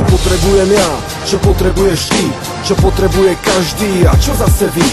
Čo potrebujem ja, čo potrebuješ ty, čo potrebuje každý a čo zase vy.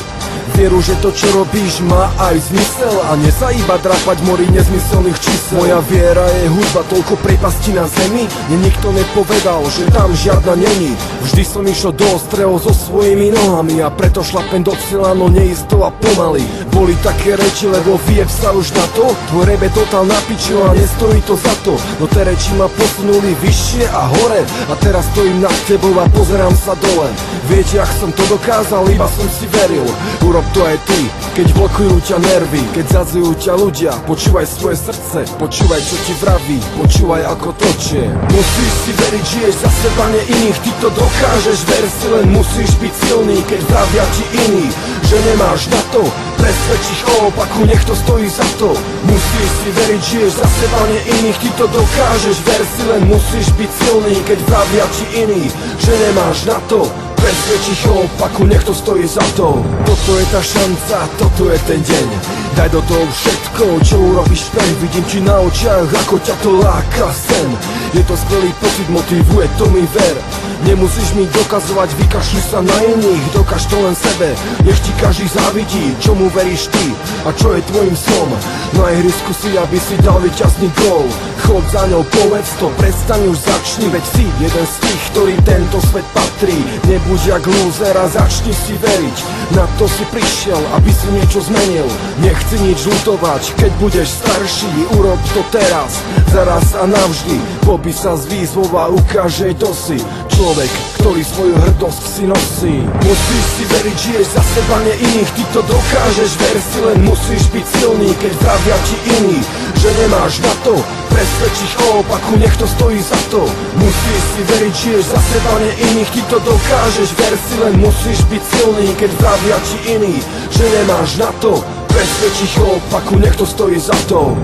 Vieru, že to čo robíš má aj zmysel a nie sa iba drapať v mori nezmyselných čísel. Moja viera je hudba, toľko prepastí na zemi, mne nikto nepovedal, že tam žiadna není. Vždy som išiel do ostreho so svojimi nohami a preto šlapem do cieľa, no neisto a pomaly. Boli také reči, lebo vyjeb sa už na to, tvoj rebe totál napičil a nestojí to za to. No tie reči ma posunuli vyššie a hore a teraz stojím nad tebou a pozerám sa dole. Viete, ak som to dokázal, iba som si veril. Urob to aj ty, keď blokujú ťa nervy, keď zadzujú ťa ľudia. Počúvaj svoje srdce, počúvaj čo ti vraví, počúvaj ako točie. Musíš si veriť, žiješ za seba, nie iných, ty to dokážeš, ver si, len musíš byť silný, keď vravia ti iní, že nemáš na to. Presvedč ich o opaku, nech to stojí za to. Musíš si veriť, žiješ za seba, nie iných, ty to dokážeš, ver si, len musíš byť silný, keď vravia ti iní, že nemáš na to. Presvedč ich o opaku, nech to stojí za to. Toto je tá šanca, toto je ten deň. Daj do toho všetko, čo urobíš preň. Vidím ti na očiach, ako ťa to láka sen. Je to skvelý pocit, motivuje, to mi ver. Nemusíš mi dokazovať, vykašli sa na iných, dokáž to len sebe. Nech ti každý závidí, čomu veríš ty a čo je tvojim snom. Na ihrisku si, aby si dal víťazný gól. Chod za ňou, povedz to, prestaň už, začni, veď si jeden z tých, ktorý tento svet patrí. Nebuď jak lúzer a začni si veriť. Na to si prišiel, aby si niečo zmenil. Nechci nič ľutovať, keď budeš starší, urob to teraz, zaraz a navždy. Pobí sa z výzvou a ukáže, kto si človek, ktorý svoju hrdosť si nosí. Musíš si veriť, žiješ za seba, nie iných, ty to dokážeš, ver si, len musíš byť silný, keď vravia ti iní, že nemáš na to. Presvedč ich o opaku, nech to stojí za to. Musíš si veriť, žiješ za seba, nie iných, ty to dokážeš, ver si, len musíš byť silný, keď vravia ti iní, že nemáš na to. Presvedč ich o opaku, nech to stojí za to.